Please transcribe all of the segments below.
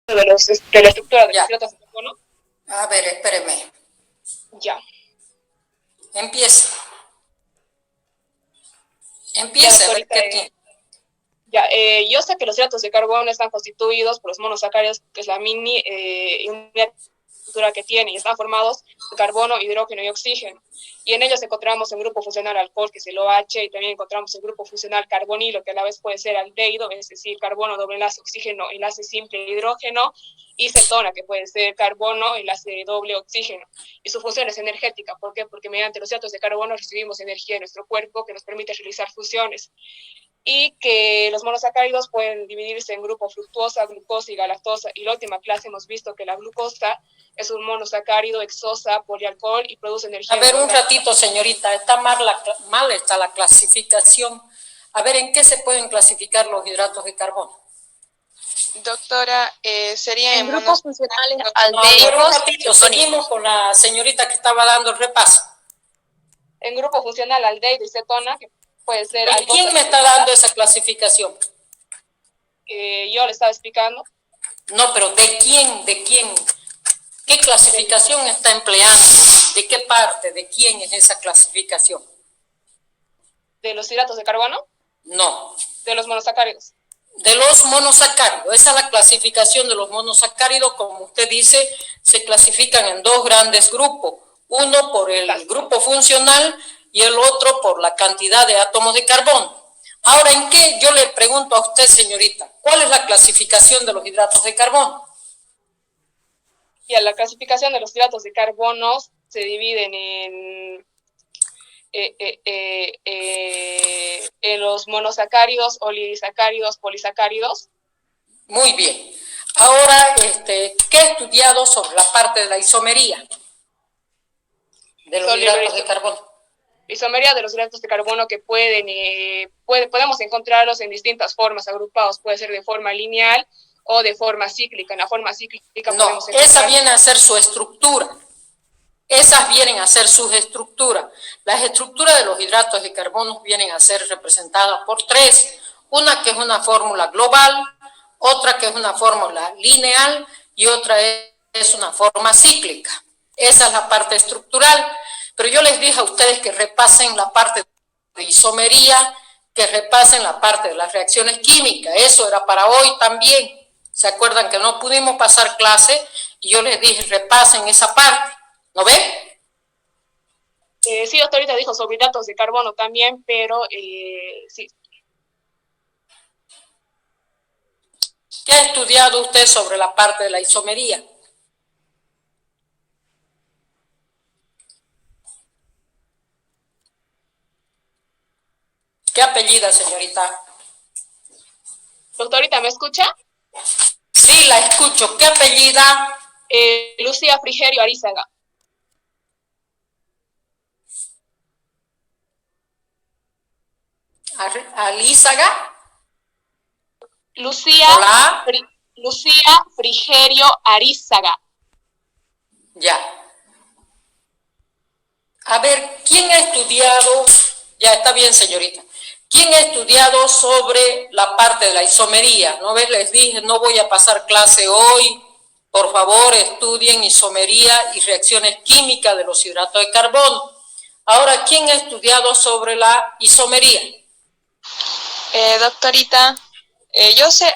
de la estructura de los Ya. hidratos de carbono. A ver, espéreme. Ya. Empieza. Ya, Empieza a ver doctorita, qué tiene. ya, yo sé que los hidratos de carbono están constituidos por los monosacáridos, que es la mini unidad que tiene, y están formados de carbono, hidrógeno y oxígeno. Y en ellos encontramos el grupo funcional alcohol, que es el OH, y también encontramos el grupo funcional carbonilo, que a la vez puede ser aldehído, es decir, carbono, doble enlace, oxígeno, enlace simple, hidrógeno, y cetona, que puede ser carbono, enlace doble, oxígeno. Y su función es energética. ¿Por qué? Porque mediante los hidratos de carbono recibimos energía en nuestro cuerpo que nos permite realizar fusiones. Y que los monosacáridos pueden dividirse en grupos fructuosa, glucosa y galactosa. Y la última clase hemos visto que la glucosa es un monosacárido exosa, polialcohol y produce energía. A ver, un ratito, señorita, está mal está la clasificación. A ver, ¿en qué se pueden clasificar los hidratos de carbono? Doctora, sería en grupos funcionales No, a ver, un ratito, seguimos con la señorita que estaba dando el repaso. En grupo funcional aldehído y cetona, que puede ser... ¿Y quién me está dando esa clasificación? Yo le estaba explicando. No, pero ¿de quién? ¿De quién? ¿Qué clasificación está empleando? ¿De qué parte? ¿De quién es esa clasificación? ¿De los hidratos de carbono? No. ¿De los monosacáridos? De los monosacáridos. Esa es la clasificación de los monosacáridos. Como usted dice, se clasifican en dos grandes grupos. Uno por el grupo funcional y el otro por la cantidad de átomos de carbono. Ahora, ¿en qué? Yo le pregunto a usted, señorita, ¿cuál es la clasificación de los hidratos de carbono? Y a la clasificación de los hidratos de carbono se dividen en los monosacáridos, oligosacáridos, polisacáridos. Muy bien. Ahora, ¿qué he estudiado sobre la parte de la isomería de los hidratos de carbono? Isomería de los hidratos de carbono que podemos encontrarlos en distintas formas agrupados, puede ser de forma lineal o de forma cíclica. En la forma cíclica no, podemos encontrar... esa viene a ser su estructura. Esas vienen a ser sus estructuras. Las estructuras de los hidratos de carbono vienen a ser representadas por tres. Una que es una fórmula global, otra que es una fórmula lineal y otra es una forma cíclica. Esa es la parte estructural. Pero yo les dije a ustedes que repasen la parte de isomería, que repasen la parte de las reacciones químicas. Eso era para hoy también. ¿Se acuerdan que no pudimos pasar clase? Y yo les dije, repasen esa parte. ¿No ve? Sí, doctorita dijo sobre hidratos de carbono también, pero sí. ¿Qué ha estudiado usted sobre la parte de la isomería? ¿Qué apellida, señorita? Doctorita, ¿me escucha? Sí, la escucho. ¿Qué apellida? Lucía Frigerio Arizaga. ¿Alízaga? Lucía Frigerio Arizaga. Ya. A ver, ¿quién ha estudiado? Ya, está bien, señorita. ¿Quién ha estudiado sobre la parte de la isomería? ¿No ves? Les dije, no voy a pasar clase hoy. Por favor, estudien isomería y reacciones químicas de los hidratos de carbono. Ahora, ¿quién ha estudiado sobre la isomería? Doctorita, yo sé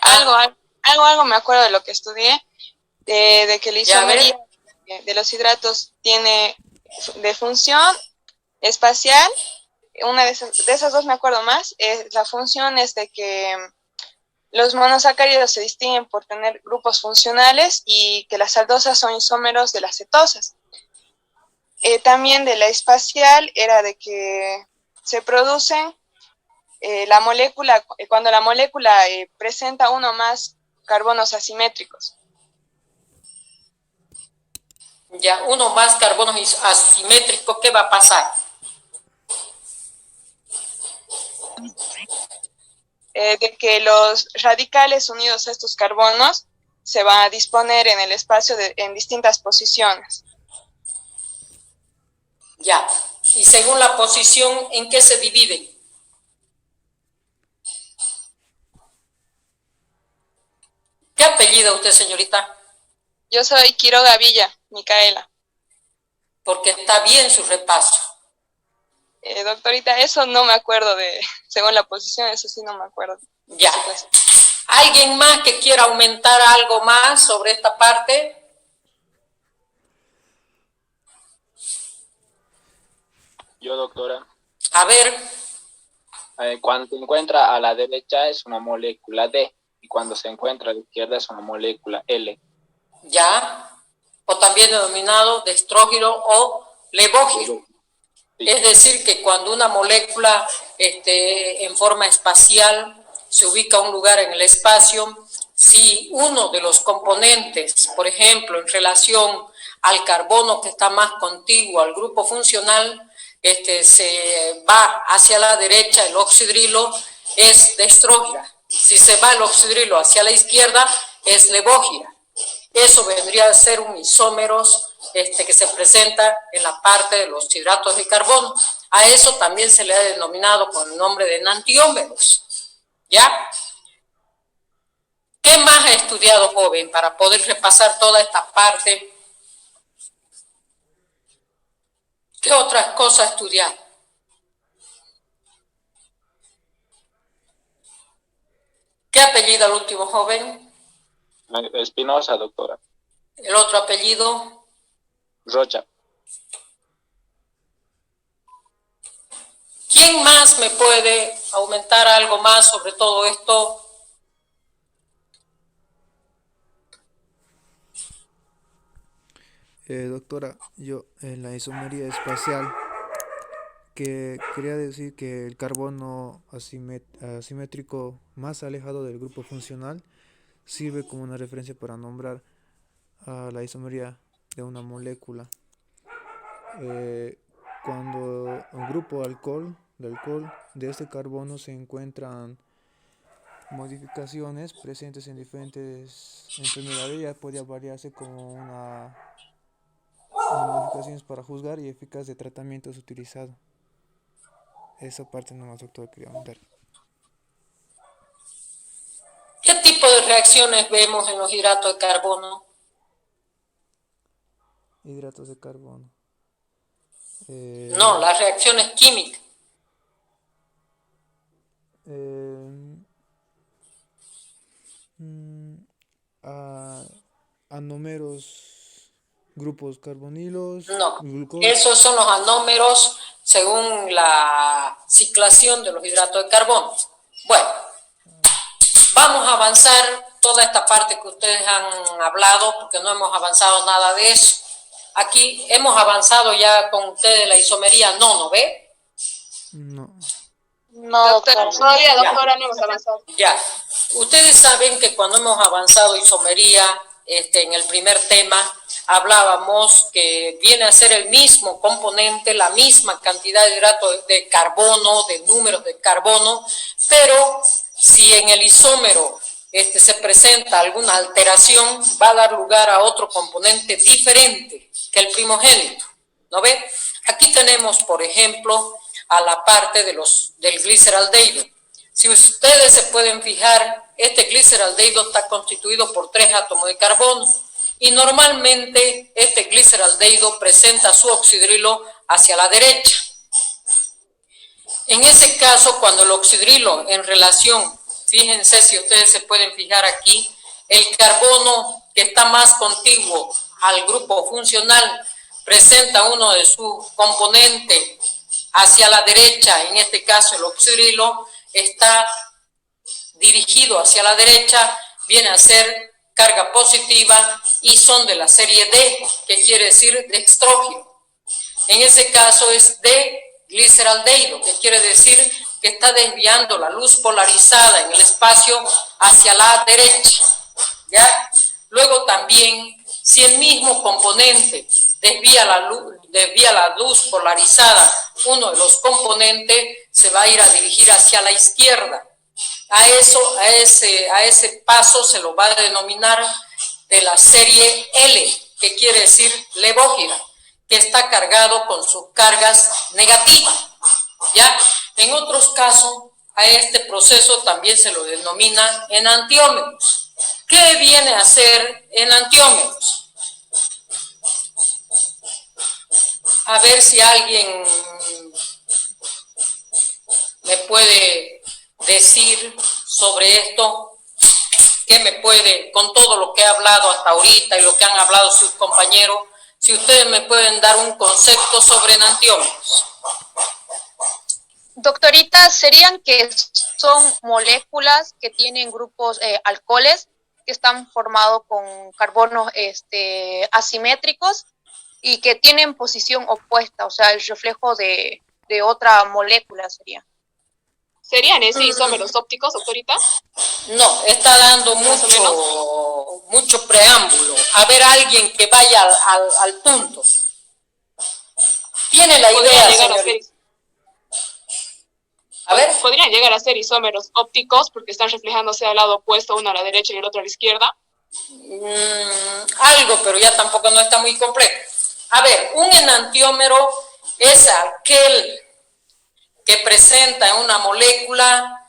algo me acuerdo de lo que estudié, de que la isomería de los hidratos tiene de función espacial. Una de esas dos me acuerdo más. La función es de que los monosacáridos se distinguen por tener grupos funcionales y que las aldosas son isómeros de las cetosas. También de la espacial era de que se producen la molécula, cuando la molécula presenta uno más carbonos asimétricos. Ya, uno más carbonos asimétricos, ¿qué va a pasar? De que los radicales unidos a estos carbonos se van a disponer en el espacio en distintas posiciones. Ya, y según la posición, ¿en qué se dividen? ¿Qué apellida usted, señorita? Yo soy Quiroga Villa, Micaela. Porque está bien su repaso. Doctorita, eso no me acuerdo según la posición, eso sí no me acuerdo. Ya. ¿Alguien más que quiera aumentar algo más sobre esta parte? Yo, doctora. A ver. Cuando se encuentra a la derecha es una molécula D y cuando se encuentra a la izquierda es una molécula L. Ya. O también denominado destrógiro o levógiro. Sí. Es decir, que cuando una molécula en forma espacial se ubica a un lugar en el espacio, si uno de los componentes, por ejemplo, en relación al carbono que está más contiguo al grupo funcional, se va hacia la derecha, el oxidrilo es destrógira. Si se va el oxidrilo hacia la izquierda, es levógira. Eso vendría a ser un isómeros que se presenta en la parte de los hidratos de carbono. A eso también se le ha denominado con el nombre de enantiómeros. ¿Ya? ¿Qué más ha estudiado, joven, para poder repasar toda esta parte? ¿Qué otras cosas ha estudiado? ¿Qué apellido el último, joven? Espinosa, doctora. ¿El otro apellido? Rocha. ¿Quién más me puede aumentar algo más sobre todo esto? Doctora, yo en la isomería espacial, que quería decir que el carbono asimétrico más alejado del grupo funcional sirve como una referencia para nombrar a la isomería de una molécula. Cuando un grupo de alcohol de este carbono se encuentran modificaciones presentes en diferentes enfermedades, ya podría variarse como una modificaciones para juzgar y eficaz de tratamientos utilizado. Esa parte nomás, doctor, quería contar. ¿Qué tipo de reacciones vemos en los hidratos de carbono? Hidratos de carbono. No, las reacciones químicas. Anómeros, grupos carbonilos. No, glucósidos. esos son los anómeros según la ciclación de los hidratos de carbono. Bueno, vamos a avanzar toda esta parte que ustedes han hablado, porque no hemos avanzado nada de eso. Aquí hemos avanzado ya con ustedes la isomería, ¿no ve? No. No, doctora, todavía, doctora, no hemos avanzado. Ya, ustedes saben que cuando hemos avanzado isomería, en el primer tema, hablábamos que viene a ser el mismo componente, la misma cantidad de hidratos de carbono, de números de carbono, pero si en el isómero se presenta alguna alteración, va a dar lugar a otro componente diferente que el primogénito, ¿no ve? Aquí tenemos, por ejemplo, a la parte del gliceraldehído. Si ustedes se pueden fijar, este gliceraldehído está constituido por 3 átomos de carbono y normalmente este gliceraldehído presenta su oxidrilo hacia la derecha. En ese caso, cuando el oxidrilo en relación, fíjense si ustedes se pueden fijar aquí, el carbono que está más contiguo al grupo funcional presenta uno de sus componentes hacia la derecha, en este caso el oxidrilo está dirigido hacia la derecha, viene a ser carga positiva y son de la serie D, que quiere decir dextrógiro. En ese caso es D-gliceraldehído, que quiere decir que está desviando la luz polarizada en el espacio hacia la derecha, ¿ya? Luego también, si el mismo componente desvía la luz polarizada, uno de los componentes se va a ir a dirigir hacia la izquierda. A ese paso se lo va a denominar de la serie L, que quiere decir levógira, que está cargado con sus cargas negativas, ¿ya? En otros casos, a este proceso también se lo denomina enantiómeros. ¿Qué viene a ser enantiómeros? A ver si alguien me puede decir sobre esto. ¿Qué me puede, con todo lo que he hablado hasta ahorita y lo que han hablado sus compañeros, si ustedes me pueden dar un concepto sobre enantiómeros? Doctorita, ¿serían que son moléculas que tienen grupos alcoholes que están formados con carbonos asimétricos y que tienen posición opuesta, o sea, el reflejo de otra molécula sería? ¿Serían ese isómeros ópticos, doctorita? No, está dando mucho preámbulo. A ver, alguien que vaya al punto. Tiene la idea, señorita. A ver. Podrían llegar a ser isómeros ópticos porque están reflejándose al lado opuesto, uno a la derecha y el otro a la izquierda. Algo, pero ya tampoco no está muy completo. A ver, un enantiómero es aquel que presenta en una molécula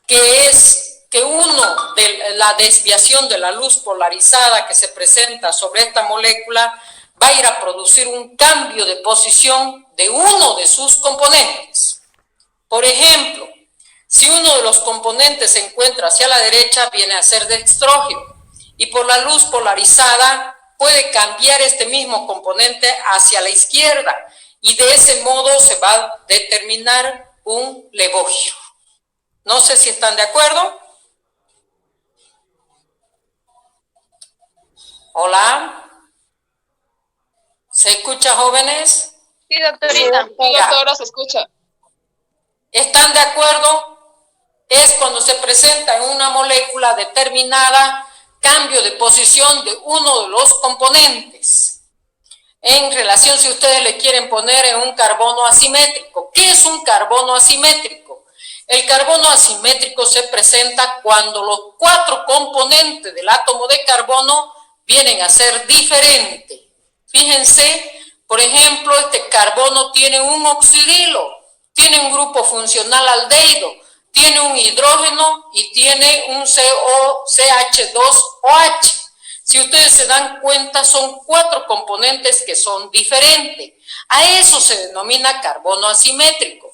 que uno de la desviación de la luz polarizada que se presenta sobre esta molécula va a ir a producir un cambio de posición de uno de sus componentes. Por ejemplo, si uno de los componentes se encuentra hacia la derecha, viene a ser dextrógeno, y por la luz polarizada puede cambiar este mismo componente hacia la izquierda, y de ese modo se va a determinar un levógiro. No sé si están de acuerdo. Hola. ¿Se escucha, jóvenes? Sí, doctorita. Sí, doctora, se escucha. ¿Están de acuerdo? Es cuando se presenta en una molécula determinada cambio de posición de uno de los componentes. En relación, si ustedes le quieren poner en un carbono asimétrico. ¿Qué es un carbono asimétrico? El carbono asimétrico se presenta cuando los 4 componentes del átomo de carbono vienen a ser diferentes. Fíjense, por ejemplo, este carbono tiene un oxidilo, tiene un grupo funcional aldehído, tiene un hidrógeno y tiene un CH2OH. Si ustedes se dan cuenta, son 4 componentes que son diferentes. A eso se denomina carbono asimétrico.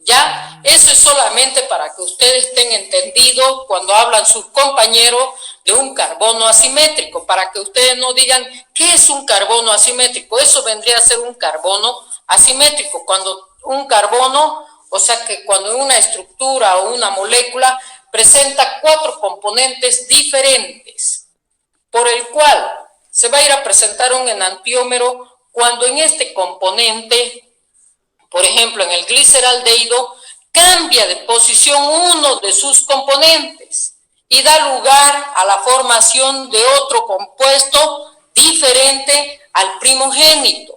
¿Ya? Eso es solamente para que ustedes estén entendidos cuando hablan sus compañeros de un carbono asimétrico, para que ustedes no digan, ¿qué es un carbono asimétrico? Eso vendría a ser un carbono asimétrico. Cuando un carbono, o sea que cuando una estructura o una molécula presenta 4 componentes diferentes, por el cual se va a ir a presentar un enantiómero cuando en este componente, por ejemplo, en el gliceraldehído, cambia de posición uno de sus componentes y da lugar a la formación de otro compuesto diferente al primogénito.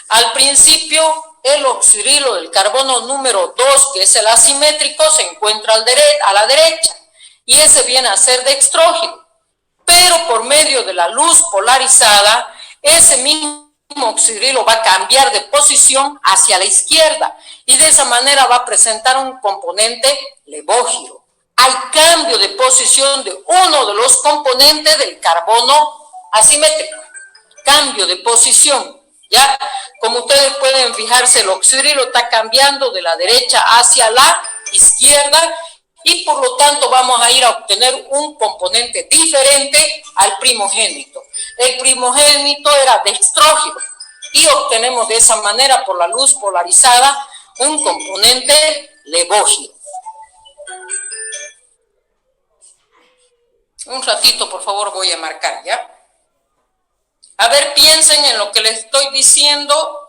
Al principio, el oxidilo del carbono número 2, que es el asimétrico, se encuentra a la derecha y ese viene a ser dextrógeno. Pero por medio de la luz polarizada, ese mismo oxidilo va a cambiar de posición hacia la izquierda y de esa manera va a presentar un componente levógiro. Hay cambio de posición de uno de los componentes del carbono asimétrico. Cambio de posición, ¿ya? Como ustedes pueden fijarse, el oxidilo está cambiando de la derecha hacia la izquierda y por lo tanto vamos a ir a obtener un componente diferente al primogénito. El primogénito era dextrógeno y obtenemos de esa manera por la luz polarizada un componente levógiro. Un ratito, por favor, voy a marcar, ¿ya? A ver, piensen en lo que les estoy diciendo.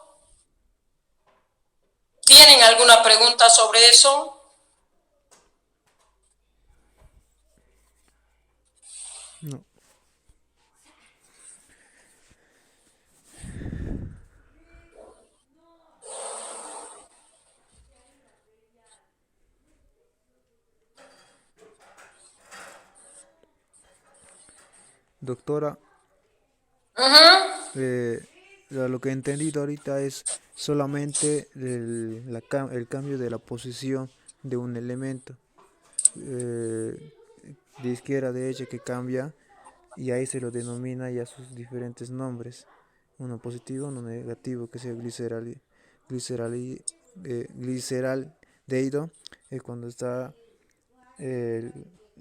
¿Tienen alguna pregunta sobre eso? No. Doctora, lo que he entendido ahorita es solamente el cambio de la posición de un elemento. de izquierda a derecha que cambia y ahí se lo denomina ya sus diferentes nombres, uno positivo, uno negativo, que es el gliceraldehído, cuando está el,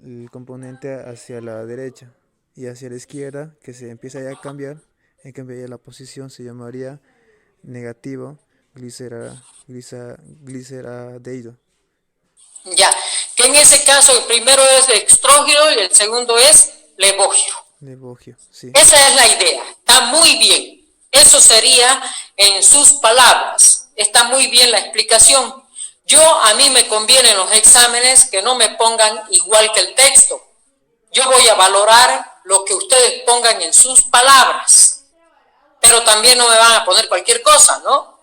el componente hacia la derecha y hacia la izquierda, que se empieza ya a cambiar, en cambio ya la posición se llamaría negativo gliceraldehído. Ya, que en ese caso el primero es extrógiro y el segundo es levógiro. Levogio, sí. Esa es la idea, está muy bien. Eso sería en sus palabras, está muy bien la explicación. A mí me conviene en los exámenes que no me pongan igual que el texto. Yo voy a valorar lo que ustedes pongan en sus palabras, pero también no me van a poner cualquier cosa, ¿no?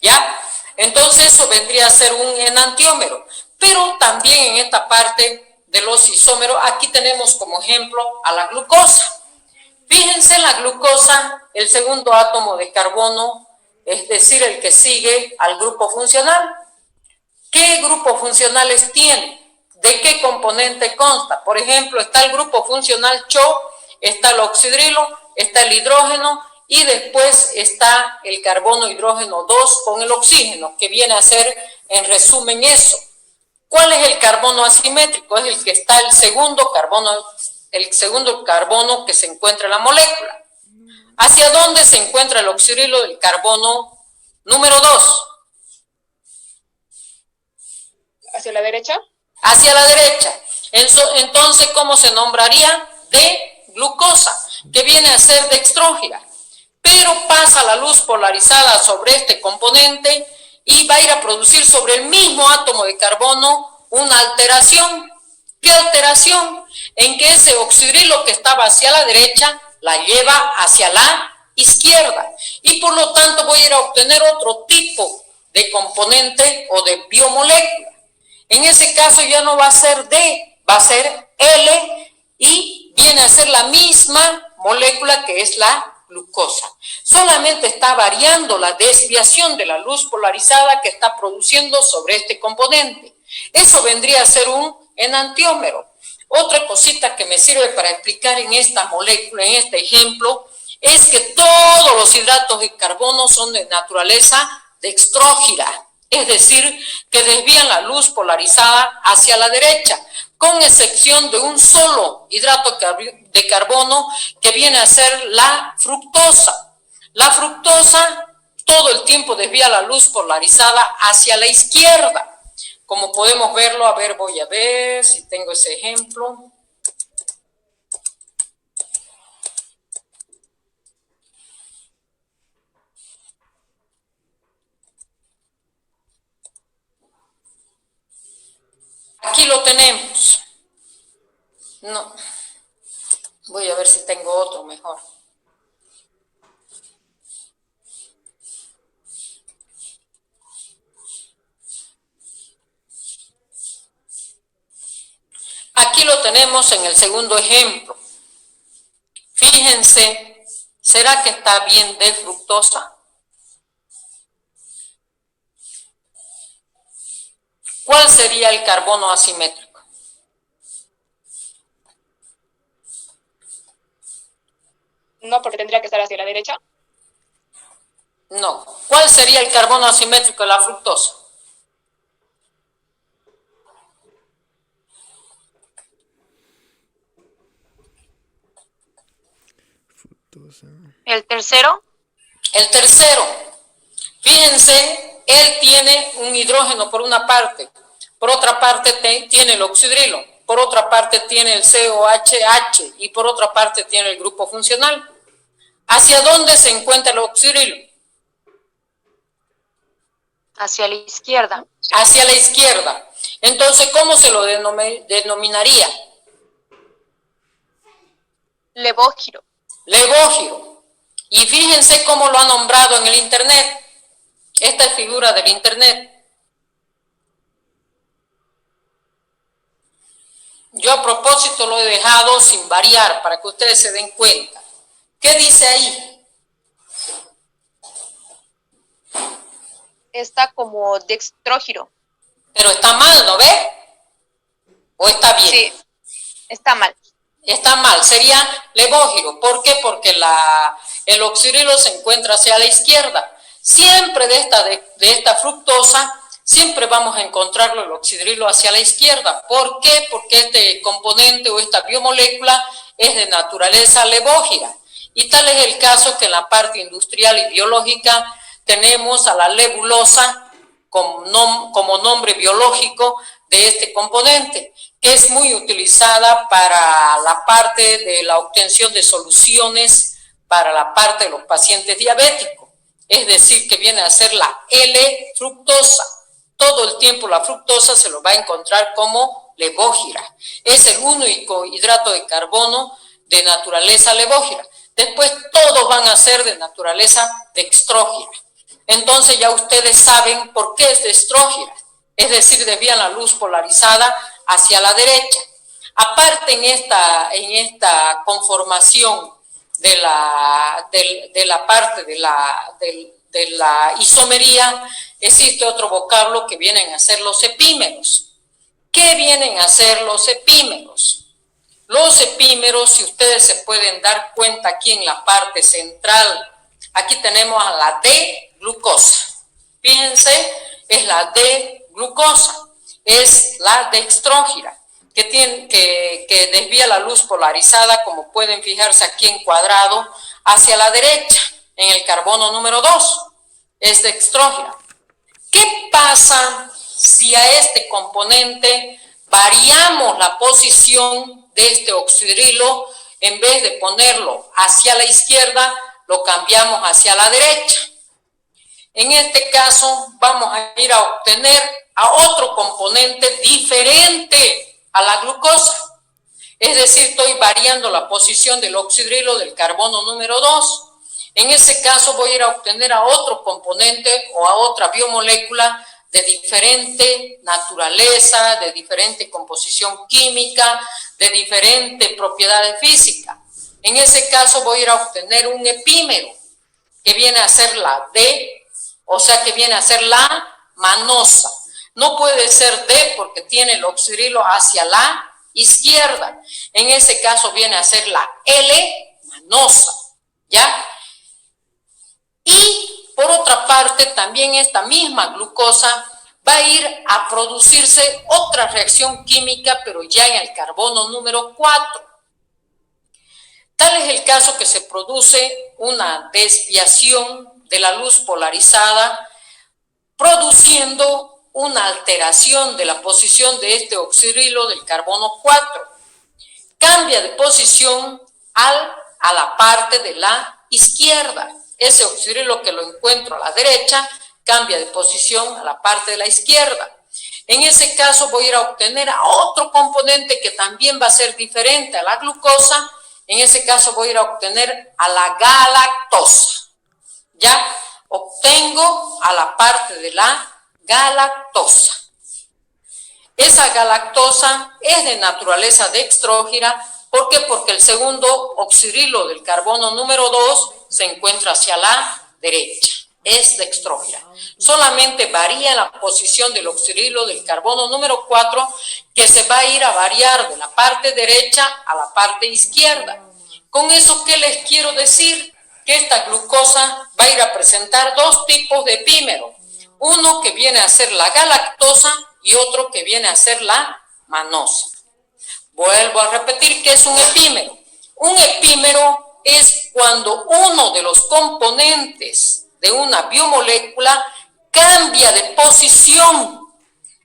¿Ya? Entonces eso vendría a ser un enantiómero. Pero también en esta parte de los isómeros, aquí tenemos como ejemplo a la glucosa. Fíjense, la glucosa, el segundo átomo de carbono, es decir, el que sigue al grupo funcional. ¿Qué grupos funcionales tiene? ¿De qué componente consta? Por ejemplo, está el grupo funcional CHO, está el oxidrilo, está el hidrógeno y después está el carbono hidrógeno 2 con el oxígeno, que viene a ser en resumen eso. ¿Cuál es el carbono asimétrico? Es el que está el segundo carbono que se encuentra en la molécula. ¿Hacia dónde se encuentra el oxidrilo del carbono número 2? ¿Hacia la derecha? Hacia la derecha. Entonces, ¿cómo se nombraría? De glucosa, que viene a ser dextrógira. Pero pasa la luz polarizada sobre este componente y va a ir a producir sobre el mismo átomo de carbono una alteración. ¿Qué alteración? En que ese oxidrilo que estaba hacia la derecha la lleva hacia la izquierda. Y por lo tanto voy a ir a obtener otro tipo de componente o de biomolécula. En ese caso ya no va a ser D, va a ser L y viene a ser la misma molécula que es la glucosa. Solamente está variando la desviación de la luz polarizada que está produciendo sobre este componente. Eso vendría a ser un enantiómero. Otra cosita que me sirve para explicar en esta molécula, en este ejemplo, es que todos los hidratos de carbono son de naturaleza dextrógira. Es decir, que desvían la luz polarizada hacia la derecha, con excepción de un solo hidrato de carbono que viene a ser la fructosa. La fructosa todo el tiempo desvía la luz polarizada hacia la izquierda. Como podemos verlo, a ver, voy a ver si tengo ese ejemplo. Aquí lo tenemos. No. Voy a ver si tengo otro mejor. Aquí lo tenemos en el segundo ejemplo. Fíjense, ¿será que está bien de fructosa? ¿Cuál sería el carbono asimétrico? No, porque tendría que estar hacia la derecha. No. ¿Cuál sería el carbono asimétrico de la fructosa? ¿El tercero? El tercero. Fíjense, él tiene un hidrógeno por una parte, por otra parte tiene el oxidrilo, por otra parte tiene el COHH y por otra parte tiene el grupo funcional. ¿Hacia dónde se encuentra el oxidrilo? Hacia la izquierda. Hacia la izquierda. Entonces, ¿cómo se lo denominaría? Levógiro. Levógiro. Y fíjense cómo lo ha nombrado en el internet. Esta es figura del internet. Yo a propósito lo he dejado sin variar para que ustedes se den cuenta. ¿Qué dice ahí? Está como dextrógiro. Pero está mal, ¿no ve? ¿O está bien? Sí, Está mal. Está mal, sería levógiro. ¿Por qué? Porque el oxidrilo se encuentra hacia la izquierda. Siempre de esta fructosa, siempre vamos a encontrarlo el oxidrilo hacia la izquierda. ¿Por qué? Porque este componente o esta biomolécula es de naturaleza levógira. Y tal es el caso que en la parte industrial y biológica tenemos a la levulosa como nombre biológico de este componente, que es muy utilizada para la parte de la obtención de soluciones para la parte de los pacientes diabéticos. Es decir, que viene a ser la L-fructosa. Todo el tiempo la fructosa se lo va a encontrar como levógira. Es el único hidrato de carbono de naturaleza levógira. Después todos van a ser de naturaleza dextrógira. Entonces ya ustedes saben por qué es dextrógira. Es decir, desvían la luz polarizada hacia la derecha. Aparte en esta conformación de la parte de la isomería, existe otro vocablo que vienen a ser los epímeros. ¿Qué vienen a ser los epímeros? Los epímeros, si ustedes se pueden dar cuenta aquí en la parte central, aquí tenemos a la D-glucosa. Fíjense, es la D-glucosa, es la dextrógira, que desvía la luz polarizada, como pueden fijarse aquí en cuadrado, hacia la derecha, en el carbono número 2, es dextrógira. ¿Qué pasa si a este componente variamos la posición de este oxidrilo? En vez de ponerlo hacia la izquierda, lo cambiamos hacia la derecha. En este caso, vamos a ir a obtener a otro componente diferente a la glucosa. Es decir, estoy variando la posición del oxidrilo del carbono número 2. En ese caso voy a ir a obtener a otro componente o a otra biomolécula de diferente naturaleza, de diferente composición química, de diferente propiedades físicas. En ese caso voy a ir a obtener un epímero, que viene a ser la D, o sea que viene a ser la manosa. No puede ser D porque tiene el oxidrilo hacia la izquierda. En ese caso viene a ser la L manosa, ¿ya? Y por otra parte, también esta misma glucosa va a ir a producirse otra reacción química, pero ya en el carbono número 4. Tal es el caso que se produce una desviación de la luz polarizada, produciendo una alteración de la posición de este oxidrilo del carbono 4. Cambia de posición a la parte de la izquierda. Ese oxidrilo que lo encuentro a la derecha cambia de posición a la parte de la izquierda. En ese caso voy a ir a obtener a otro componente que también va a ser diferente a la glucosa. En ese caso voy a ir a obtener a la galactosa. ¿Ya? Obtengo a la parte de la galactosa. Esa galactosa es de naturaleza dextrógira. ¿Por qué? Porque el segundo oxidrilo del carbono número 2 se encuentra hacia la derecha. Es dextrógira. Solamente varía la posición del oxidrilo del carbono número 4, que se va a ir a variar de la parte derecha a la parte izquierda. Con eso, ¿qué les quiero decir? Que esta glucosa va a ir a presentar dos tipos de epímero. Uno que viene a ser la galactosa y otro que viene a ser la manosa. Vuelvo a repetir que es un epímero. Un epímero es cuando uno de los componentes de una biomolécula cambia de posición,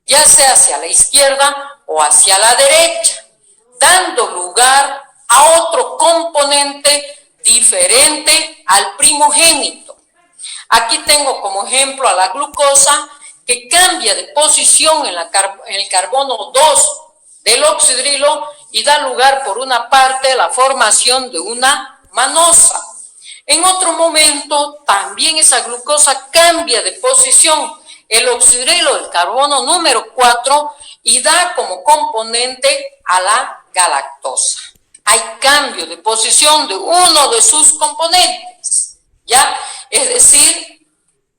ya sea hacia la izquierda o hacia la derecha, dando lugar a otro componente diferente al primogénito. Aquí tengo como ejemplo a la glucosa, que cambia de posición en el carbono 2 del oxidrilo y da lugar por una parte a la formación de una manosa. En otro momento también esa glucosa cambia de posición, el oxidrilo del carbono número 4, y da como componente a la galactosa. Hay cambio de posición de uno de sus componentes, ¿ya? Es decir,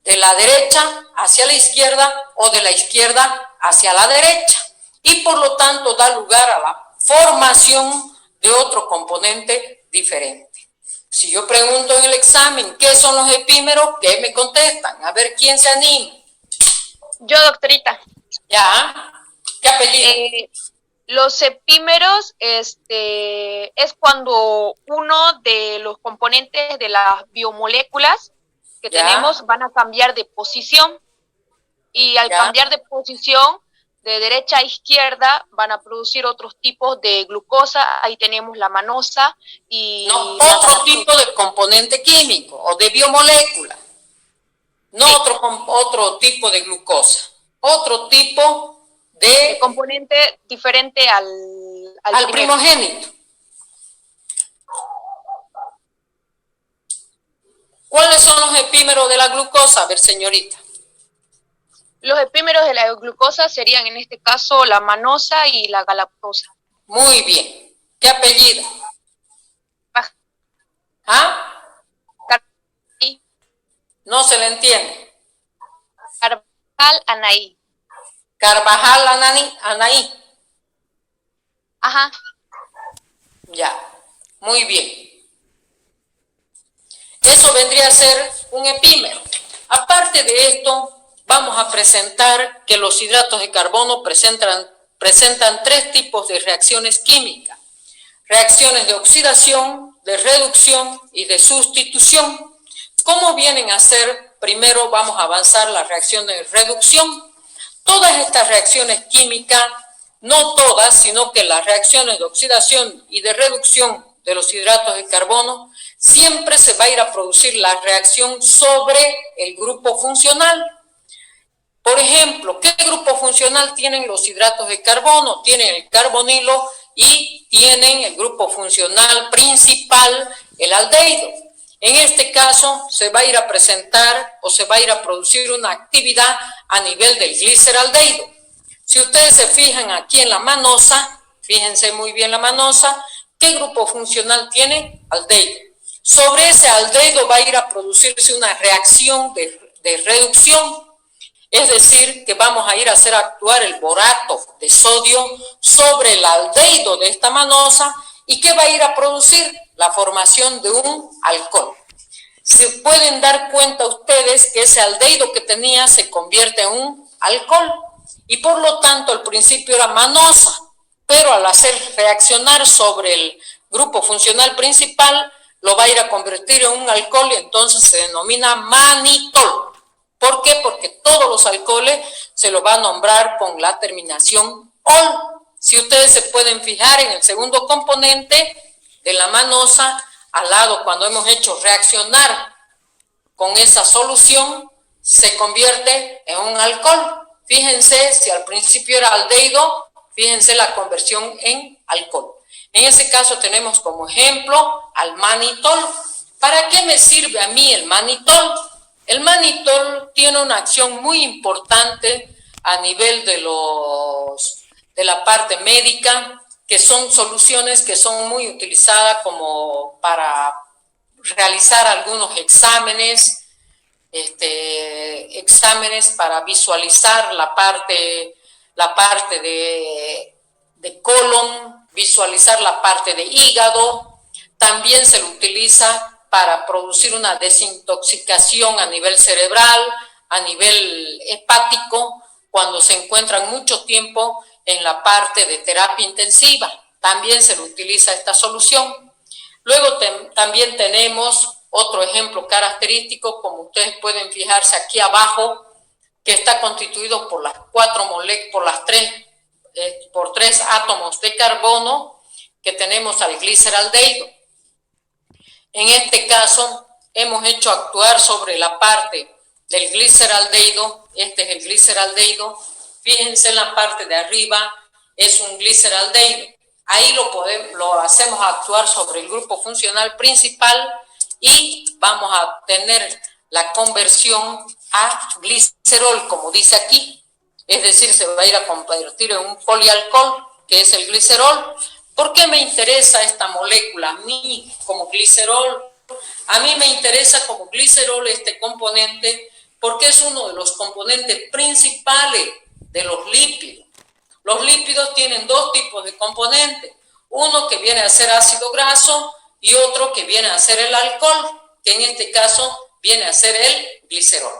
de la derecha hacia la izquierda o de la izquierda hacia la derecha, y por lo tanto da lugar a la formación de otro componente diferente. Si yo pregunto en el examen qué son los epímeros, ¿qué me contestan? A ver quién se anima. Yo, doctorita. ¿Ya? ¿Qué apellido? Los epímeros es cuando uno de los componentes de las biomoléculas que tenemos van a cambiar de posición, y al cambiar de posición de derecha a izquierda van a producir otros tipos de glucosa. Ahí tenemos la manosa y... No, otro tipo de componente químico o de biomolécula. No sí. otro tipo de glucosa. Otro tipo de componente diferente al primogénito. ¿Cuáles son los epímeros de la glucosa? A ver, señorita. Los epímeros de la glucosa serían en este caso la manosa y la galactosa. Muy bien. ¿Qué apellido? ¿Ah? No se le entiende. Carvajal Anaí. Carvajal Anaí. Ajá. Ya. Muy bien. Eso vendría a ser un epímero. Aparte de esto, vamos a presentar que los hidratos de carbono presentan tres tipos de reacciones químicas. Reacciones de oxidación, de reducción y de sustitución. ¿Cómo vienen a ser? Primero vamos a avanzar la reacción de reducción. Todas estas reacciones químicas, no todas, sino que las reacciones de oxidación y de reducción de los hidratos de carbono, siempre se va a ir a producir la reacción sobre el grupo funcional. Por ejemplo, ¿qué grupo funcional tienen los hidratos de carbono? Tienen el carbonilo y tienen el grupo funcional principal, el aldehído. En este caso, se va a ir a presentar o se va a ir a producir una actividad a nivel del gliceraldehído. Si ustedes se fijan aquí en la manosa, fíjense muy bien la manosa, ¿qué grupo funcional tiene? Aldehído. Sobre ese aldehído va a ir a producirse una reacción de reducción. Es decir, que vamos a ir a hacer actuar el borato de sodio sobre el aldehído de esta manosa. ¿Y qué va a ir a producir? La formación de un alcohol. Se pueden dar cuenta ustedes que ese aldehído que tenía se convierte en un alcohol. Y por lo tanto, al principio era manosa, pero al hacer reaccionar sobre el grupo funcional principal, lo va a ir a convertir en un alcohol y entonces se denomina manitol. ¿Por qué? Porque todos los alcoholes se los va a nombrar con la terminación ol. Si ustedes se pueden fijar en el segundo componente de la manosa, al lado cuando hemos hecho reaccionar con esa solución, se convierte en un alcohol. Fíjense, si al principio era aldehído, fíjense la conversión en alcohol. En ese caso tenemos como ejemplo al manitol. ¿Para qué me sirve a mí el manitol? El manitol tiene una acción muy importante a nivel de la parte médica, que son soluciones que son muy utilizadas como para realizar algunos exámenes, exámenes para visualizar la parte de colon, visualizar la parte de hígado. También se lo utiliza para producir una desintoxicación a nivel cerebral, a nivel hepático, cuando se encuentran mucho tiempo en la parte de terapia intensiva. También se le utiliza esta solución. Luego también tenemos otro ejemplo característico, como ustedes pueden fijarse aquí abajo, que está constituido por las por tres átomos de carbono que tenemos al gliceraldehído. En este caso, hemos hecho actuar sobre la parte del gliceraldehído. Este es el gliceraldehído. Fíjense en la parte de arriba, es un gliceraldehído. Ahí lo hacemos actuar sobre el grupo funcional principal y vamos a tener la conversión a glicerol, como dice aquí. Es decir, se va a ir a convertir en un polialcohol, que es el glicerol. ¿Por qué me interesa esta molécula a mí como glicerol? A mí me interesa como glicerol este componente porque es uno de los componentes principales de los lípidos. Los lípidos tienen dos tipos de componentes, uno que viene a ser ácido graso y otro que viene a ser el alcohol, que en este caso viene a ser el glicerol.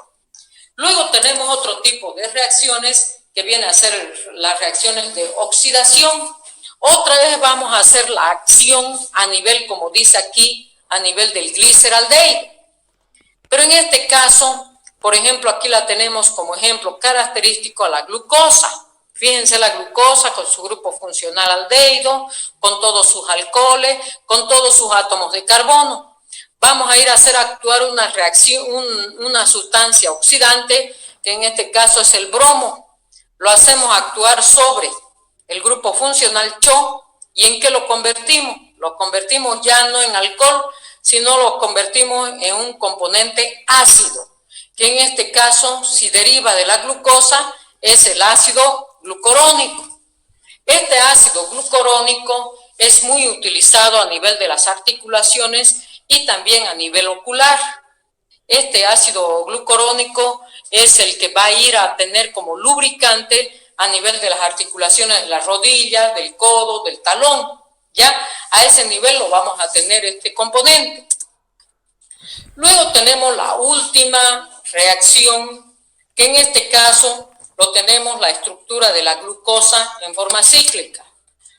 Luego tenemos otro tipo de reacciones que viene a ser las reacciones de oxidación. Otra vez vamos a hacer la acción a nivel, como dice aquí, a nivel del gliceraldehído. Pero en este caso, por ejemplo, aquí la tenemos como ejemplo característico a la glucosa. Fíjense la glucosa con su grupo funcional aldehído, con todos sus alcoholes, con todos sus átomos de carbono. Vamos a ir a hacer actuar una reacción, una sustancia oxidante, que en este caso es el bromo. Lo hacemos actuar sobre el grupo funcional CHO. ¿Y en qué lo convertimos? Lo convertimos ya no en alcohol, sino lo convertimos en un componente ácido, que en este caso, si deriva de la glucosa, es el ácido glucurónico. Este ácido glucurónico es muy utilizado a nivel de las articulaciones y también a nivel ocular. Este ácido glucurónico es el que va a ir a tener como lubricante a nivel de las articulaciones de la rodilla, del codo, del talón. Ya a ese nivel lo vamos a tener este componente. Luego tenemos la última reacción, que en este caso lo tenemos la estructura de la glucosa en forma cíclica.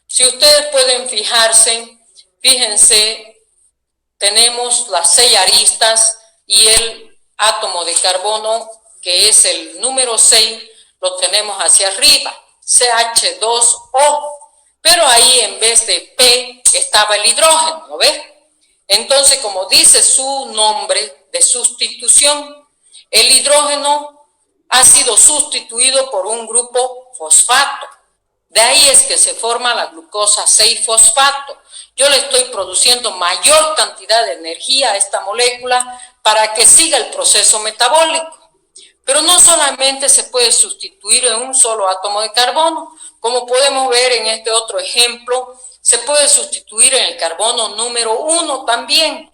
Si ustedes pueden fijarse, fíjense, tenemos las 6 aristas y el átomo de carbono, que es el número 6, lo tenemos hacia arriba, CH2O, pero ahí en vez de P estaba el hidrógeno, ¿lo ves? Entonces, como dice su nombre de sustitución, el hidrógeno ha sido sustituido por un grupo fosfato. De ahí es que se forma la glucosa 6-fosfato. Yo le estoy produciendo mayor cantidad de energía a esta molécula para que siga el proceso metabólico. Pero no solamente se puede sustituir en un solo átomo de carbono, como podemos ver en este otro ejemplo, se puede sustituir en el carbono número 1 también.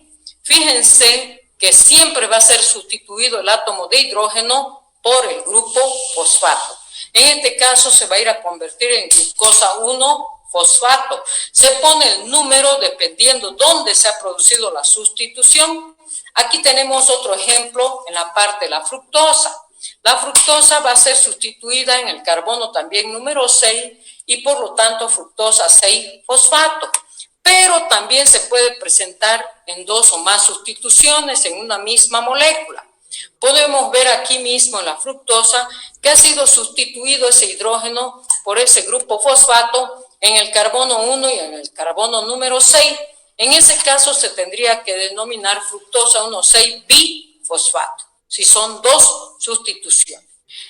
Fíjense que siempre va a ser sustituido el átomo de hidrógeno por el grupo fosfato. En este caso se va a ir a convertir en glucosa 1-fosfato. Se pone el número dependiendo dónde se ha producido la sustitución. Aquí tenemos otro ejemplo en la parte de la fructosa. La fructosa va a ser sustituida en el carbono también número 6 y por lo tanto fructosa 6-fosfato. Pero también se puede presentar en 2 o más sustituciones en una misma molécula. Podemos ver aquí mismo en la fructosa que ha sido sustituido ese hidrógeno por ese grupo fosfato en el carbono 1 y en el carbono número 6. En ese caso se tendría que denominar fructosa 1,6-bifosfato, si son 2 sustituciones.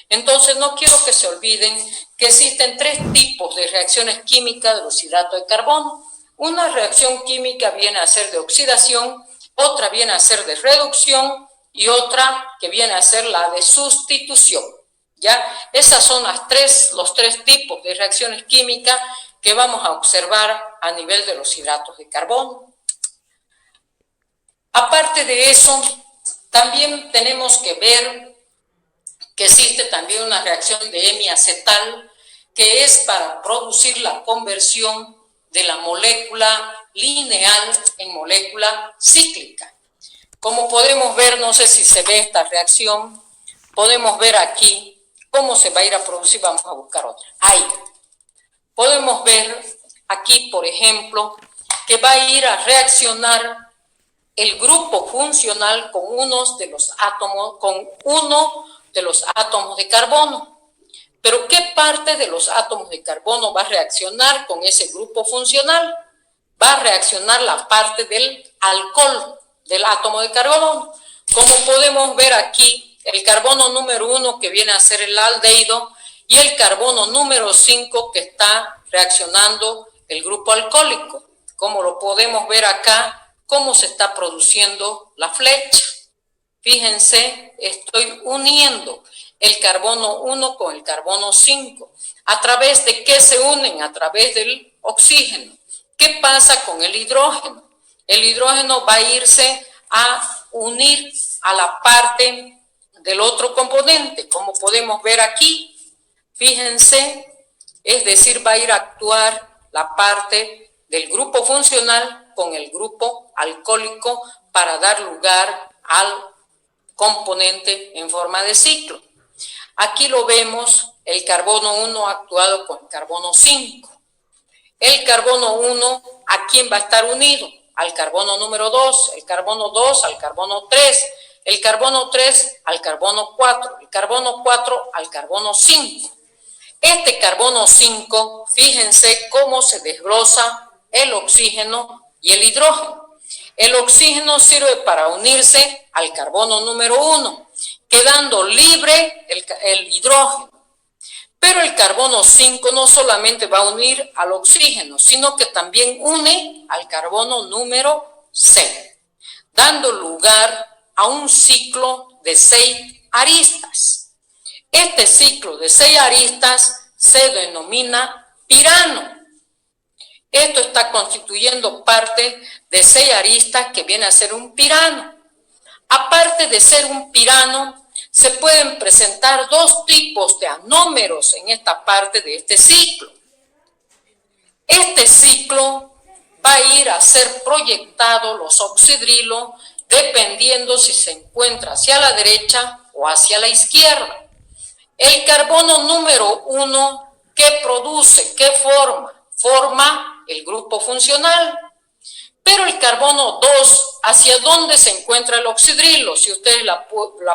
Entonces no quiero que se olviden que existen 3 tipos de reacciones químicas de los hidratos de carbono. Una reacción química viene a ser de oxidación, otra viene a ser de reducción y otra que viene a ser la de sustitución. ¿Ya? Esas son los tres tipos de reacciones químicas que vamos a observar a nivel de los hidratos de carbono. Aparte de eso, también tenemos que ver que existe también una reacción de hemiacetal que es para producir la conversión de la molécula lineal en molécula cíclica. Como podemos ver, no sé si se ve esta reacción, podemos ver aquí cómo se va a ir a producir. Vamos a buscar otra. Ahí. Podemos ver aquí, por ejemplo, que va a ir a reaccionar el grupo funcional con uno de los átomos de carbono. Pero ¿qué parte de los átomos de carbono va a reaccionar con ese grupo funcional? Va a reaccionar la parte del alcohol del átomo de carbono. Como podemos ver aquí, el carbono número 1 que viene a ser el aldehído y el carbono número 5 que está reaccionando el grupo alcohólico. Como lo podemos ver acá, cómo se está produciendo la flecha. Fíjense, estoy uniendo el carbono 1 con el carbono 5. ¿A través de qué se unen? A través del oxígeno. ¿Qué pasa con el hidrógeno? El hidrógeno va a irse a unir a la parte del otro componente, como podemos ver aquí. Fíjense, es decir, va a ir a actuar la parte del grupo funcional con el grupo alcohólico para dar lugar al componente en forma de ciclo. Aquí lo vemos, el carbono 1 actuado con el carbono 5. El carbono 1, ¿a quién va a estar unido? Al carbono número 2, el carbono 2 al carbono 3, el carbono 3 al carbono 4, el carbono 4 al carbono 5. Este carbono 5, fíjense cómo se desglosa el oxígeno y el hidrógeno. El oxígeno sirve para unirse al carbono número 1, quedando libre el hidrógeno. Pero el carbono 5 no solamente va a unir al oxígeno, sino que también une al carbono número 6, dando lugar a un ciclo de 6 aristas. Este ciclo de 6 aristas se denomina pirano. Esto está constituyendo parte de 6 aristas que viene a ser un pirano. Aparte de ser un pirano, se pueden presentar 2 tipos de anómeros en esta parte de este ciclo. Este ciclo va a ir a ser proyectado los oxidrilos dependiendo si se encuentra hacia la derecha o hacia la izquierda. El carbono número 1, ¿qué produce? ¿Qué forma? Forma el grupo funcional. Pero el carbono 2, ¿hacia dónde se encuentra el oxidrilo? Si ustedes la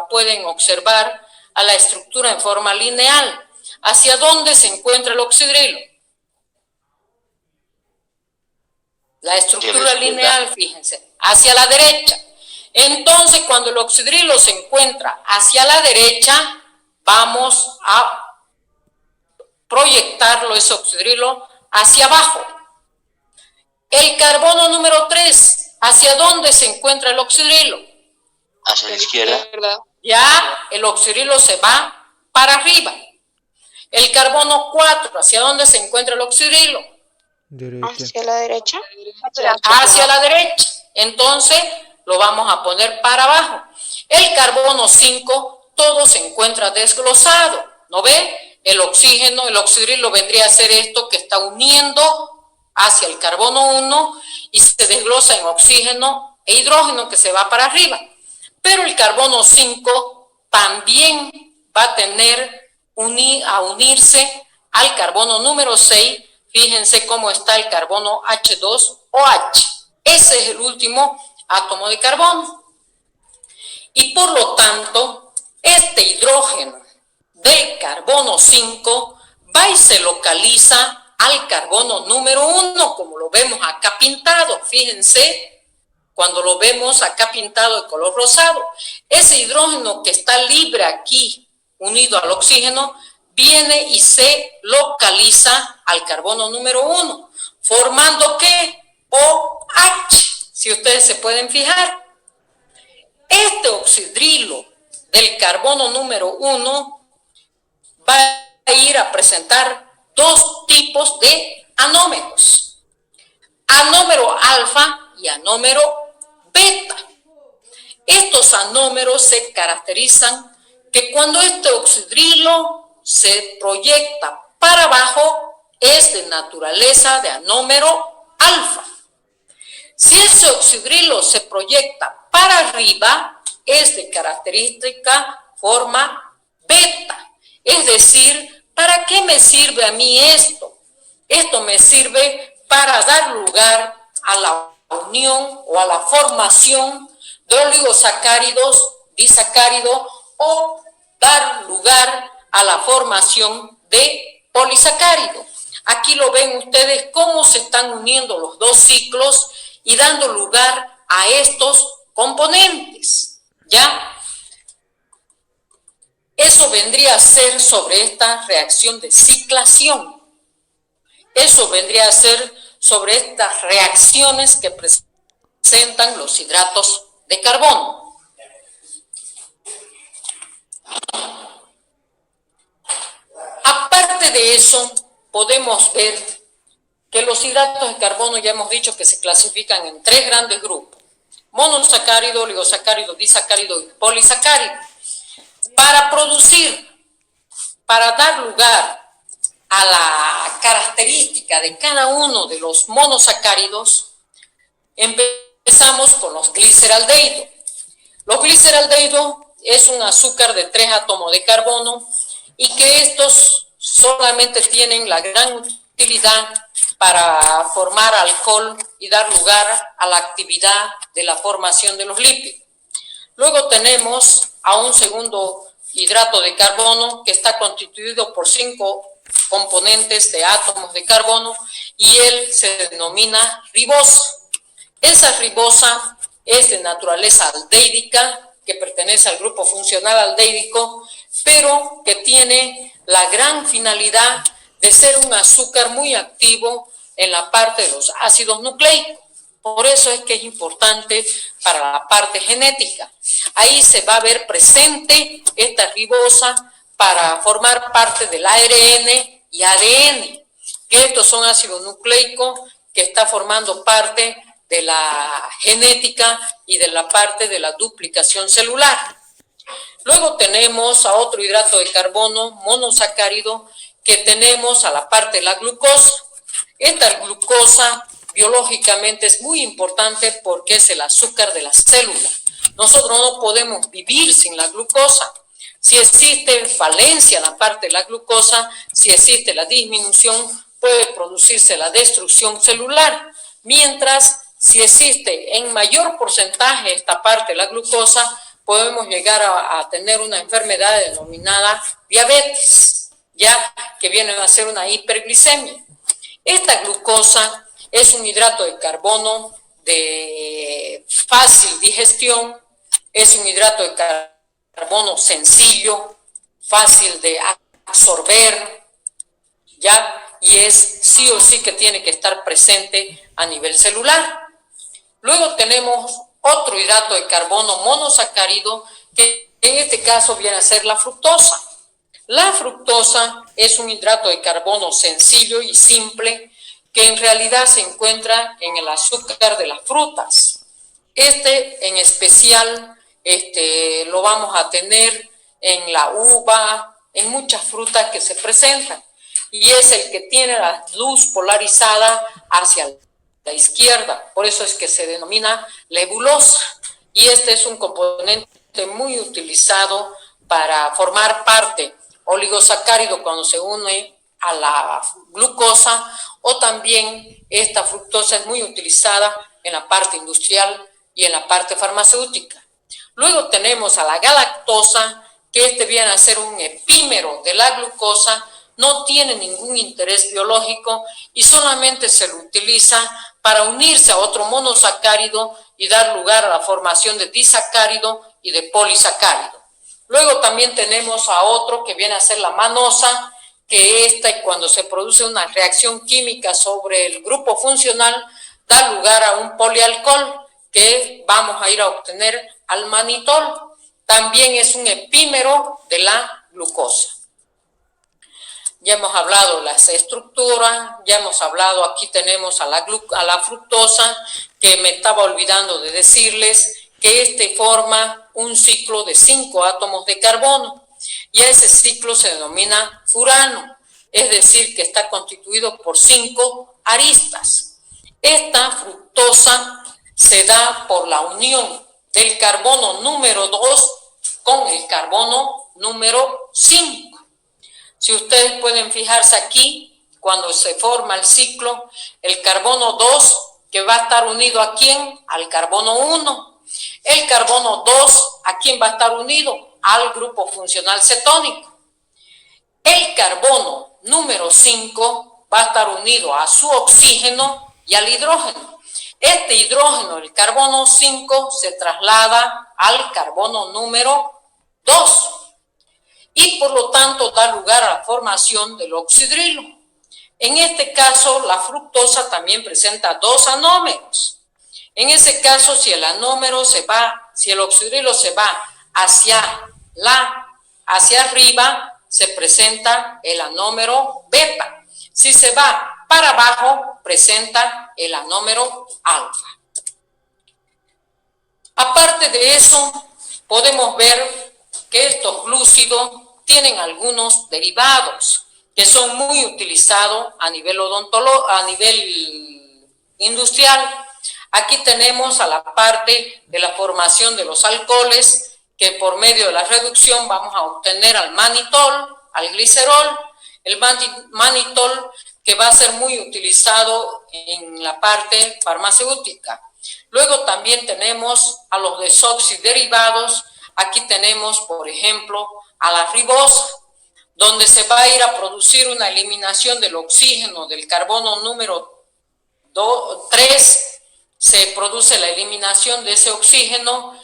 pueden observar a la estructura en forma lineal. ¿Hacia dónde se encuentra el oxidrilo? La estructura lineal, fíjense, hacia la derecha. Entonces, cuando el oxidrilo se encuentra hacia la derecha, vamos a proyectarlo, ese oxidrilo, hacia abajo. El carbono número 3, ¿hacia dónde se encuentra el oxidrilo? Hacia la izquierda. Ya el oxidrilo se va para arriba. El carbono 4, ¿hacia dónde se encuentra el oxidrilo? Derecha. ¿Hacia la derecha? Hacia la derecha. Entonces lo vamos a poner para abajo. El carbono 5, todo se encuentra desglosado. ¿No ve? El oxígeno, el oxidrilo vendría a ser esto que está uniendo hacia el carbono 1 y se desglosa en oxígeno e hidrógeno que se va para arriba. Pero el carbono 5 también va a tener a unirse al carbono número 6. Fíjense cómo está el carbono H2OH. Ese es el último átomo de carbono. Y por lo tanto, este hidrógeno del carbono 5 va y se localiza al carbono número 1, como lo vemos acá pintado. Fíjense, cuando lo vemos acá pintado de color rosado, ese hidrógeno que está libre aquí, unido al oxígeno, viene y se localiza al carbono número 1, formando ¿qué? OH, si ustedes se pueden fijar. Este oxidrilo del carbono número 1 va a ir a presentar 2 tipos de anómeros, anómero alfa y anómero beta. Estos anómeros se caracterizan que cuando este oxidrilo se proyecta para abajo es de naturaleza de anómero alfa. Si ese oxidrilo se proyecta para arriba es de característica forma beta. Es decir, ¿para qué me sirve a mí esto? Esto me sirve para dar lugar a la unión o a la formación de oligosacáridos, disacáridos, o dar lugar a la formación de polisacáridos. Aquí lo ven ustedes cómo se están uniendo los 2 ciclos y dando lugar a estos componentes, ¿ya? Eso vendría a ser sobre esta reacción de ciclación. Eso vendría a ser sobre estas reacciones que presentan los hidratos de carbono. Aparte de eso, podemos ver que los hidratos de carbono ya hemos dicho que se clasifican en 3 grandes grupos: monosacárido, oligosacárido, disacárido y polisacárido. Para dar lugar a la característica de cada uno de los monosacáridos, empezamos con los gliceraldehídos. Los gliceraldehídos es un azúcar de 3 átomos de carbono y que estos solamente tienen la gran utilidad para formar alcohol y dar lugar a la actividad de la formación de los lípidos. Luego tenemos a un segundo hidrato de carbono que está constituido por 5 componentes de átomos de carbono y él se denomina ribosa. Esa ribosa es de naturaleza aldehídica, que pertenece al grupo funcional aldehídico, pero que tiene la gran finalidad de ser un azúcar muy activo en la parte de los ácidos nucleicos. Por eso es que es importante para la parte genética. Ahí se va a ver presente esta ribosa para formar parte del ARN y ADN, que estos son ácidos nucleicos que está formando parte de la genética y de la parte de la duplicación celular. Luego tenemos a otro hidrato de carbono monosacárido que tenemos a la parte de la glucosa. Esta glucosa biológicamente es muy importante porque es el azúcar de la célula. Nosotros no podemos vivir sin la glucosa. Si existe falencia en la parte de la glucosa, si existe la disminución, puede producirse la destrucción celular. Mientras, si existe en mayor porcentaje esta parte de la glucosa, podemos llegar a tener una enfermedad denominada diabetes, ya que viene a ser una hiperglicemia. Esta glucosa es un hidrato de carbono de fácil digestión, es un hidrato de carbono sencillo, fácil de absorber, ¿ya? Y es sí o sí que tiene que estar presente a nivel celular. Luego tenemos otro hidrato de carbono monosacárido que en este caso viene a ser la fructosa. La fructosa es un hidrato de carbono sencillo y simple que en realidad se encuentra en el azúcar de las frutas. Este en especial lo vamos a tener en la uva, en muchas frutas que se presentan, y es el que tiene la luz polarizada hacia la izquierda, por eso es que se denomina lebulosa, y este es un componente muy utilizado para formar parte oligosacárido cuando se une a la glucosa, o también esta fructosa es muy utilizada en la parte industrial y en la parte farmacéutica. Luego tenemos a la galactosa, que viene a ser un epímero de la glucosa, no tiene ningún interés biológico y solamente se lo utiliza para unirse a otro monosacárido y dar lugar a la formación de disacárido y de polisacárido. Luego también tenemos a otro que viene a ser la manosa, que cuando se produce una reacción química sobre el grupo funcional, da lugar a un polialcohol, que vamos a ir a obtener al manitol. También es un epímero de la glucosa. Ya hemos hablado de las estructuras, ya hemos hablado, aquí tenemos a la fructosa, que me estaba olvidando de decirles que forma un ciclo de 5 átomos de carbono, y a ese ciclo se denomina furano, es decir, que está constituido por 5 aristas. Esta fructosa se da por la unión del carbono número 2 con el carbono número 5. Si ustedes pueden fijarse aquí, cuando se forma el ciclo, el carbono 2, que va a estar unido ¿a quién? Al carbono 1. El carbono 2, ¿a quién va a estar unido? Al grupo funcional cetónico. El carbono número 5 va a estar unido a su oxígeno y al hidrógeno. Este hidrógeno, el carbono 5, se traslada al carbono número 2. Y por lo tanto da lugar a la formación del oxidrilo. En este caso, la fructosa también presenta 2 anómeros. En ese caso, si el oxidrilo se va hacia arriba, se presenta el anómero beta. Si se va para abajo, presenta el anómero alfa. Aparte de eso, podemos ver que estos glúcidos tienen algunos derivados, que son muy utilizados a nivel a nivel industrial. Aquí tenemos a la parte de la formación de los alcoholes, que por medio de la reducción vamos a obtener al manitol, al glicerol, el manitol que va a ser muy utilizado en la parte farmacéutica. Luego también tenemos a los desoxiderivados. Aquí tenemos, por ejemplo, a la ribosa, donde se va a ir a producir una eliminación del oxígeno del carbono número 3, se produce la eliminación de ese oxígeno,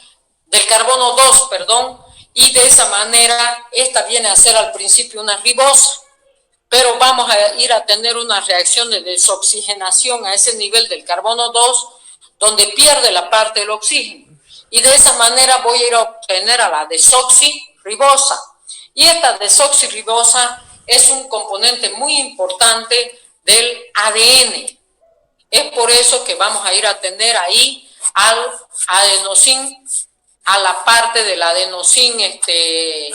del carbono 2, perdón, y de esa manera esta viene a ser al principio una ribosa, pero vamos a ir a tener una reacción de desoxigenación a ese nivel del carbono 2, donde pierde la parte del oxígeno, y de esa manera voy a ir a obtener a la desoxirribosa. Y esta desoxirribosa es un componente muy importante del ADN. Es por eso que vamos a ir a tener ahí al adenosín, a la parte del adenosín de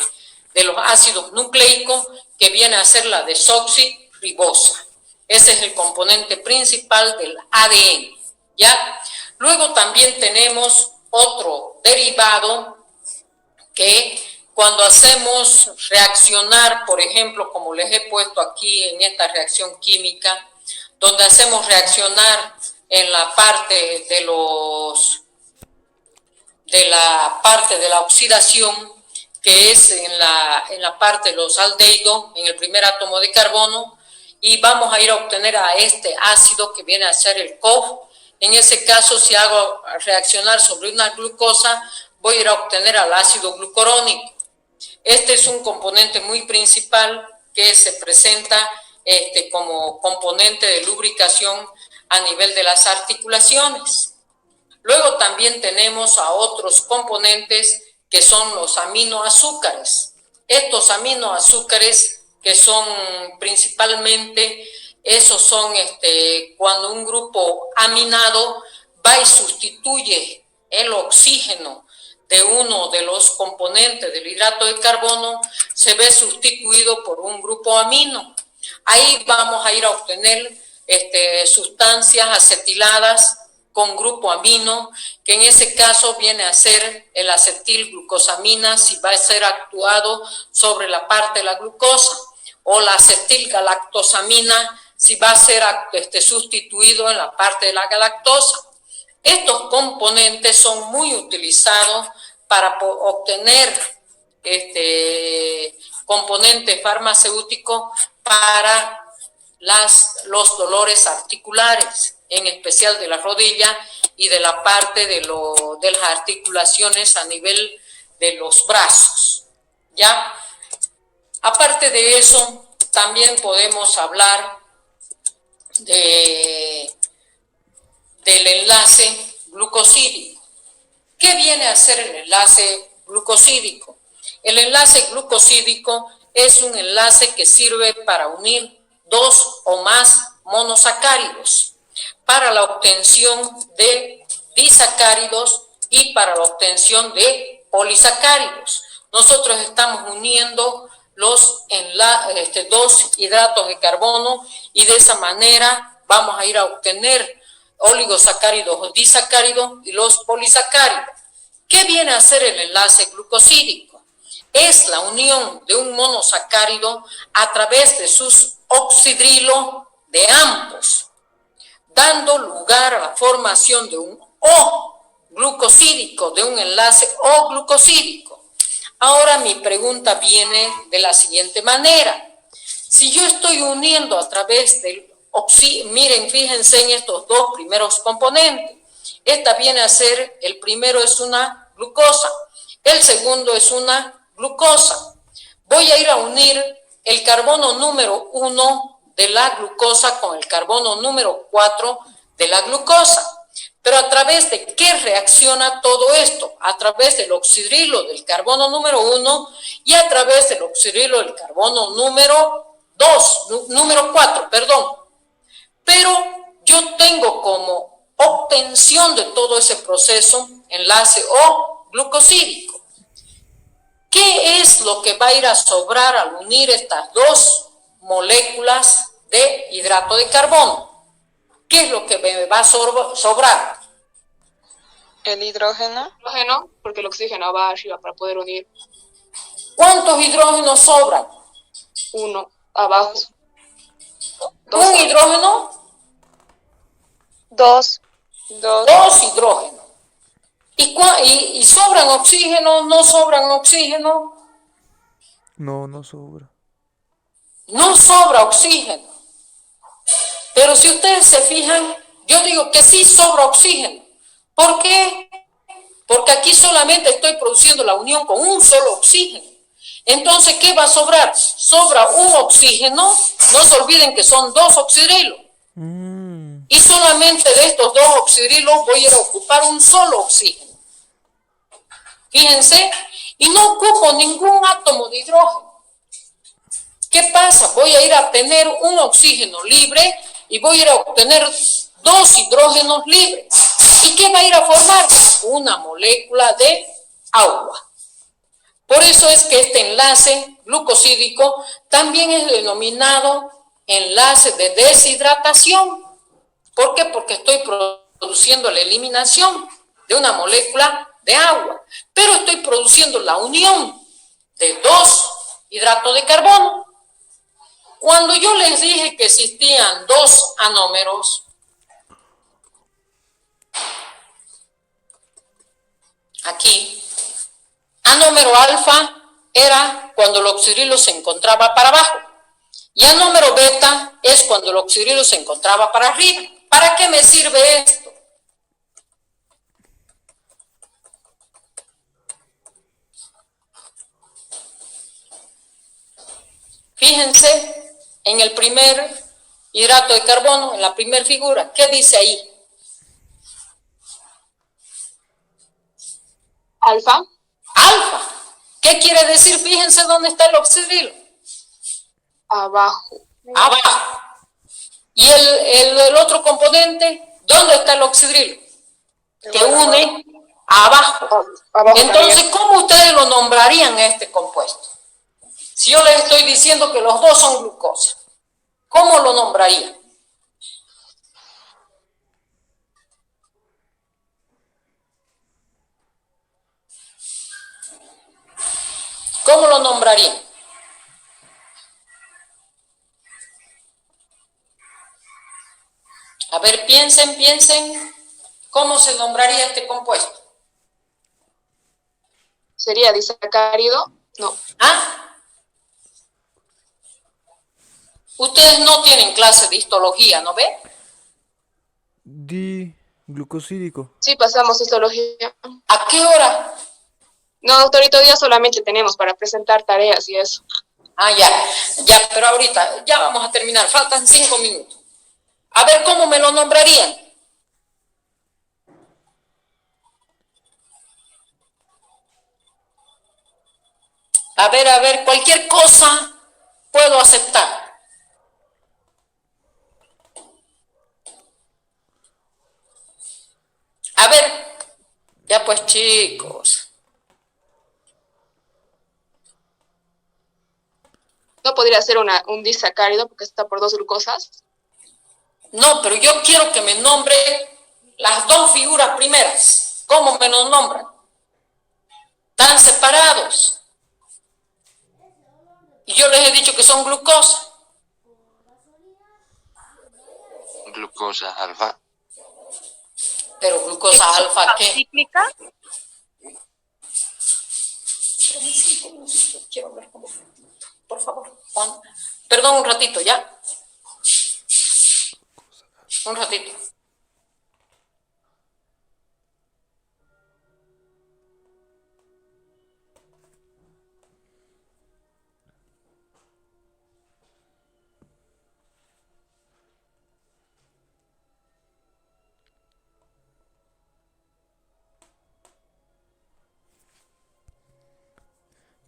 los ácidos nucleicos, que viene a ser la desoxirribosa. Ese es el componente principal del ADN, ¿ya? Luego también tenemos otro derivado que cuando hacemos reaccionar, por ejemplo, como les he puesto aquí en esta reacción química, donde hacemos reaccionar en la parte de la oxidación, que es en la parte de los aldehídos, en el primer átomo de carbono, y vamos a ir a obtener a este ácido que viene a ser el COF. En ese caso, si hago reaccionar sobre una glucosa, voy a ir a obtener al ácido glucurónico. Este es un componente muy principal que se presenta como componente de lubricación a nivel de las articulaciones. Luego también tenemos a otros componentes que son los aminoazúcares. Estos aminoazúcares, que son principalmente, esos son cuando un grupo aminado va y sustituye el oxígeno de uno de los componentes del hidrato de carbono, se ve sustituido por un grupo amino. Ahí vamos a ir a obtener sustancias acetiladas con grupo amino, que en ese caso viene a ser el acetilglucosamina, si va a ser actuado sobre la parte de la glucosa, o la acetilgalactosamina, si va a ser sustituido en la parte de la galactosa. Estos componentes son muy utilizados para obtener componentes farmacéuticos para los dolores articulares, en especial de la rodilla y de la parte de las articulaciones a nivel de los brazos, ¿ya? Aparte de eso, también podemos hablar del enlace glucosídico. ¿Qué viene a ser el enlace glucosídico? El enlace glucosídico es un enlace que sirve para unir dos o más monosacáridos, para la obtención de disacáridos y para la obtención de polisacáridos. Nosotros estamos uniendo los dos hidratos de carbono y de esa manera vamos a ir a obtener oligosacáridos o disacáridos y los polisacáridos. ¿Qué viene a ser el enlace glucosídico? Es la unión de un monosacárido a través de sus oxidrilos de ambos, dando lugar a la formación de un O-glucosídico, de un enlace O-glucosídico. Ahora mi pregunta viene de la siguiente manera. Si yo estoy uniendo a través del miren, fíjense en estos dos primeros componentes. Esta viene a ser, el primero es una glucosa, el segundo es una glucosa. Voy a ir a unir el carbono número 1 de la glucosa con el carbono número 4 de la glucosa. Pero ¿a través de qué reacciona todo esto? A través del oxidrilo del carbono número 1 y a través del oxidrilo del carbono número 4, perdón. Pero yo tengo como obtención de todo ese proceso enlace O-glucosídico. ¿Qué es lo que va a ir a sobrar al unir estas dos moléculas de hidrato de carbono. ¿Qué es lo que me va a sobrar? El hidrógeno. Hidrógeno, porque el oxígeno va arriba para poder unir. ¿Cuántos hidrógenos sobran? 1 abajo. ¿Un hidrógeno? 2. 2 hidrógenos. ¿Y sobran oxígeno? ¿No sobran oxígeno? No, no sobra. No sobra oxígeno. Pero si ustedes se fijan, yo digo que sí sobra oxígeno. ¿Por qué? Porque aquí solamente estoy produciendo la unión con un solo oxígeno. Entonces, ¿qué va a sobrar? Sobra un oxígeno. No se olviden que son 2 oxidrilos. Y solamente de estos 2 oxidrilos voy a ir a ocupar un solo oxígeno. Fíjense, y no ocupo ningún átomo de hidrógeno. ¿Qué pasa? Voy a ir a tener un oxígeno libre y voy a ir a obtener 2 hidrógenos libres. ¿Y qué va a ir a formar? Una molécula de agua. Por eso es que este enlace glucosídico también es denominado enlace de deshidratación. ¿Por qué? Porque estoy produciendo la eliminación de una molécula de agua, pero estoy produciendo la unión de 2 hidratos de carbono. Cuando yo les dije que existían 2 anómeros, aquí, anómero alfa era cuando el oxidrilo se encontraba para abajo, y anómero beta es cuando el oxidrilo se encontraba para arriba. ¿Para qué me sirve esto? Fíjense en el primer hidrato de carbono, en la primera figura, ¿qué dice ahí? Alfa. Alfa. ¿Qué quiere decir? Fíjense dónde está el oxidrilo. Abajo. Abajo. ¿Y el otro componente? ¿Dónde está el oxidrilo? Que une abajo. Entonces, ¿cómo ustedes lo nombrarían a este compuesto? Si yo les estoy diciendo que los 2 son glucosa, ¿cómo lo nombrarían? ¿Cómo lo nombrarían? A ver, piensen, ¿cómo se nombraría este compuesto? ¿Sería disacárido? No. ¿Ah? Ustedes no tienen clase de histología, ¿no ve? Diglucosídico. Sí, pasamos histología. ¿A qué hora? No, doctorito, hoy día solamente tenemos para presentar tareas y eso. Ah, ya, pero ahorita, ya vamos a terminar, faltan 5 minutos. A ver, ¿cómo me lo nombrarían? A ver, cualquier cosa puedo aceptar. A ver, ya pues chicos. ¿No podría ser un disacárido porque está por 2 glucosas? No, pero yo quiero que me nombre las 2 figuras primeras. ¿Cómo me los nombran? Están separados. Y yo les he dicho que son glucosa. Glucosa alfa. Pero glucosa alfa, ¿qué? ¿Cíclica? Quiero hablar con vos. Por favor, Juan. Perdón, un ratito, ¿ya? Un ratito.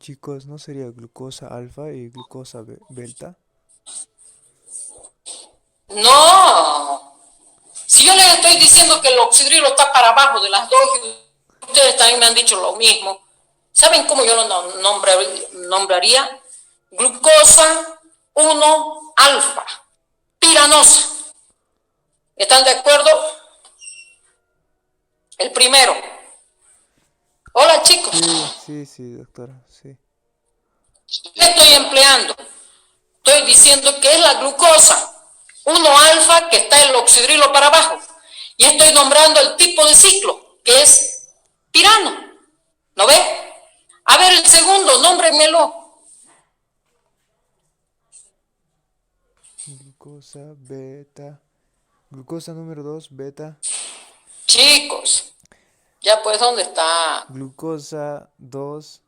Chicos, ¿no sería glucosa alfa y glucosa beta? No. Si yo les estoy diciendo que el oxidrilo está para abajo de las 2, ustedes también me han dicho lo mismo. ¿Saben cómo yo lo nombraría? Glucosa 1 alfa, piranosa. ¿Están de acuerdo? El primero. Hola, chicos. Sí, doctora, sí. ¿Qué estoy empleando? Estoy diciendo que es la glucosa 1 alfa, que está el oxidrilo para abajo. Y estoy nombrando el tipo de ciclo, que es pirano. ¿No ve? A ver, el segundo, nómbrenmelo. Glucosa, beta. Glucosa número 2, beta. Chicos, ya pues, ¿dónde está? Glucosa 2.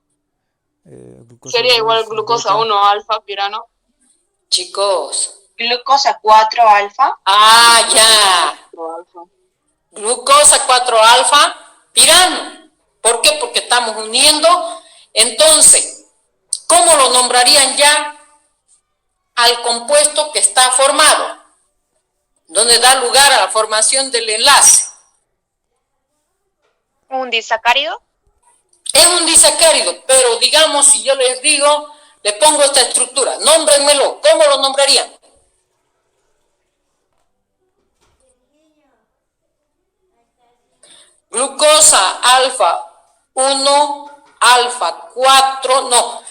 Sería igual glucosa 1 alfa, pirano. Chicos. Glucosa 4 alfa. Ah, ya. Glucosa 4 alfa, pirano. ¿Por qué? Porque estamos uniendo. Entonces, ¿cómo lo nombrarían ya al compuesto que está formado? Donde da lugar a la formación del enlace. Un disacárido. Es un disacárido, pero digamos, si yo les digo, le pongo esta estructura, nómbrenmelo, ¿cómo lo nombrarían? Glucosa alfa 1, alfa 4, no,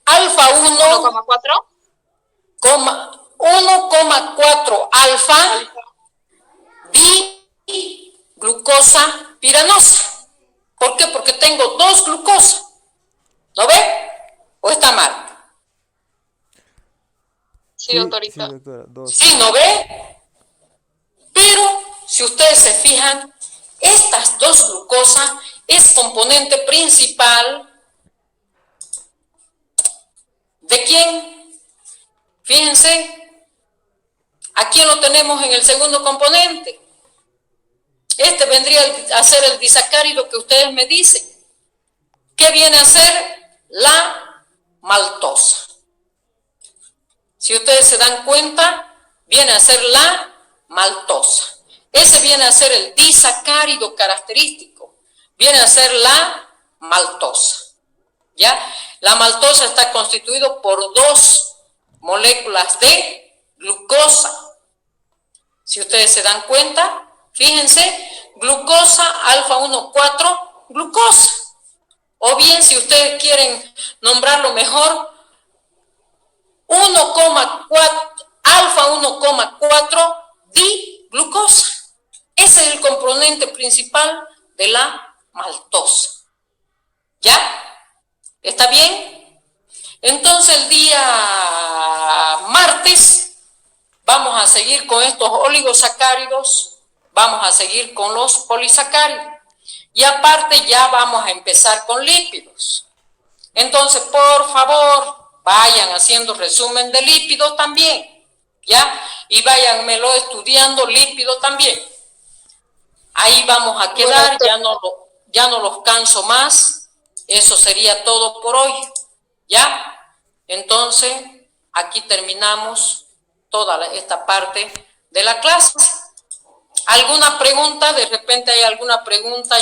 alfa 1, 1,4. 1,4 alfa di glucosa piranosa. ¿Por qué? Porque tengo 2 glucosas. ¿No ve? ¿O está mal? Sí, doctorita. Sí, doctora, 2. Sí, ¿no ve? Pero, si ustedes se fijan, estas 2 glucosas es componente principal ¿de quién? Fíjense, ¿a quién lo tenemos en el segundo componente? Este vendría a ser el disacárido que ustedes me dicen. ¿Qué viene a ser? La maltosa. Si ustedes se dan cuenta, viene a ser la maltosa. Ese viene a ser el disacárido característico. Viene a ser la maltosa. ¿Ya? La maltosa está constituido por 2 moléculas de glucosa. Si ustedes se dan cuenta, fíjense, glucosa alfa 1, 4, glucosa. O bien, si ustedes quieren nombrarlo mejor, 1,4, alfa 1,4 diglucosa. Ese es el componente principal de la maltosa. ¿Ya? ¿Está bien? Entonces el día martes vamos a seguir con estos oligosacáridos, vamos a seguir con los polisacáridos. Y aparte ya vamos a empezar con lípidos. Entonces, por favor, vayan haciendo resumen de lípidos también, ¿ya? Y váyanmelo estudiando lípidos también. Ahí vamos a quedar, ya no los canso más. Eso sería todo por hoy, ¿ya? Entonces, aquí terminamos toda esta parte de la clase. ¿Alguna pregunta? De repente hay alguna pregunta.